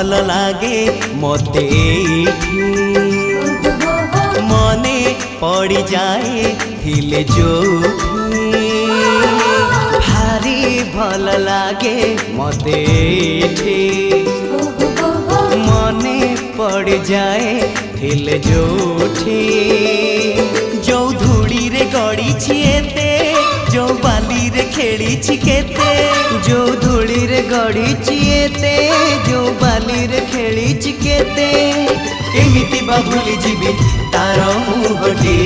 भल लागे मते मने पड़ी जाए थिले जो भारी भल लागे मते मने पड़ जाए थिले जोठी जो धूड़ी रे गड़ी छिएते जो बाली रे खेली छिकेते जो धूड़ी रे गड़ी छिएते जो बाली रे खेली छिकेते केमिति बा भूली जीवी तार मुहटी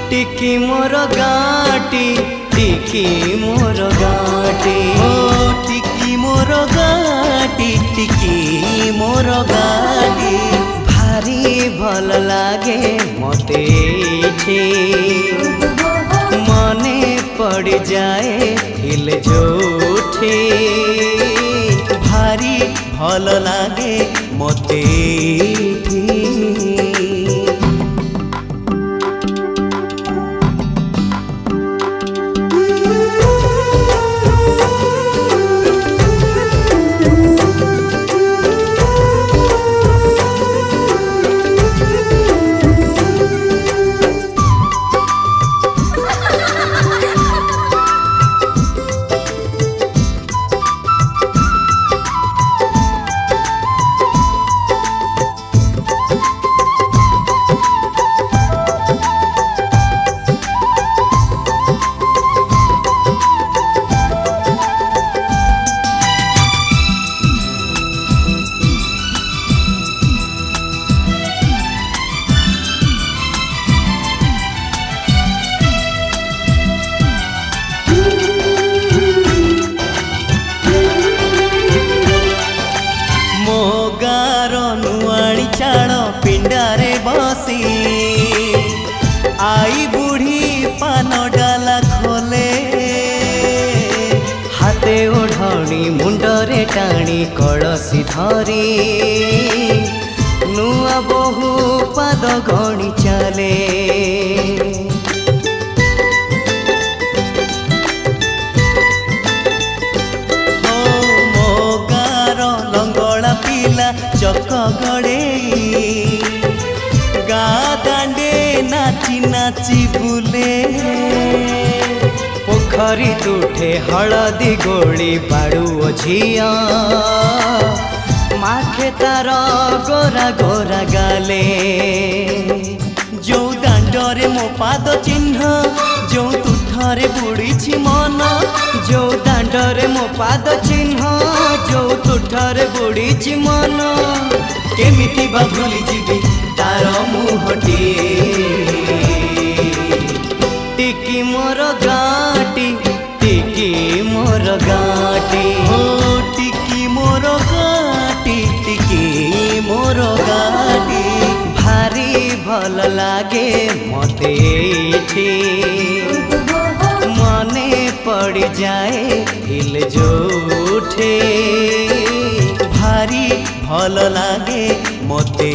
टिकी मोर गाटी टिकी मोर गाटी ओ टिकी मोर गाटी टिकी मोर गाटी भारी भल लागे मते मने पड़ जाए हिल जोठे भारी भल लागे मते पिंडारे बसी आई बुढ़ी पान डाला खोले हाथे ओढ़णी मुंडरे टाणी कलसी धरी नुआ बहु पाद गणी चले चक गड़े गा दांडे नाची नाची बुले पोखरी तुठे हलदी गोली बाड़ू झिया माखे तार गोरा गोरा गाले जो दांडरे मो पाद चिन्ह जो तुठरे बुड़ी मन जो दांडरे मो पाद चिन्ह जो तुठरे बुड़ी मन केमिति बा भूली जीवी तार मुहटी टिकी मोर गाटी टिकी मोर गाटी हो टिकी मोर गाटी टिकी मोर गाटी भारी भल लागे मते मने पड़ जाए हिल जोठे भारी भल लागे मते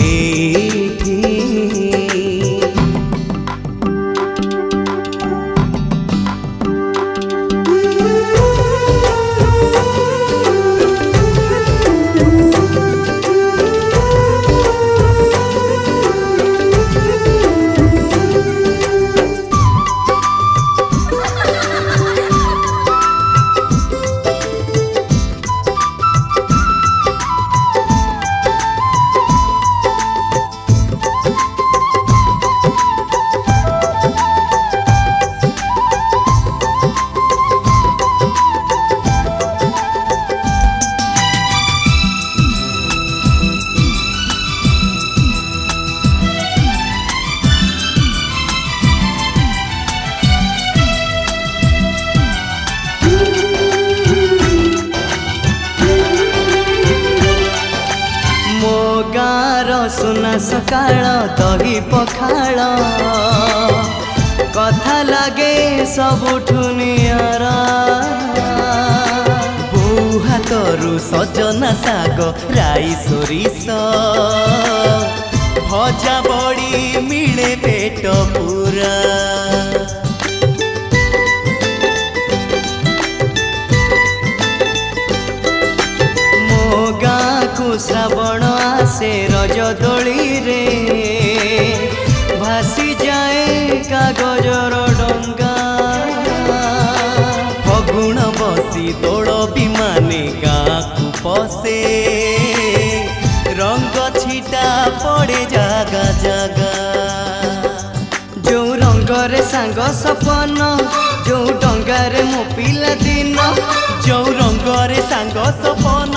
सुना सकाळ दही पखाळ कथा लागे सबुठु नियारा बो हाथरू सजना साग राई सोरिष भजा बड़ी मिले पेट पूरा दोली रे भासी जाए कागजर डंगा फगुण बसी दोल विमाने गाँ को पसे रंग छिटा पड़े जागा जागा जो रंगरे सांग सपन जो डंगारे मो पिला दिन जो रंगरे सांग सपन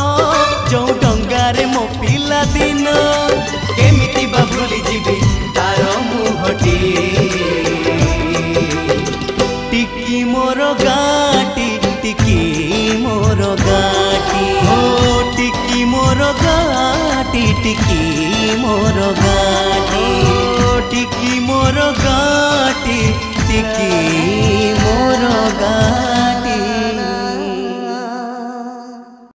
जो डंगारे मो पिला दिन केमिति बा भूली जीवी तार मुहटी टिकी मोर गाटी टिकी मोर गाटी हो टिकी मोर गाटी टिकी मोर गाटी टिकी मोर गाटी टिकी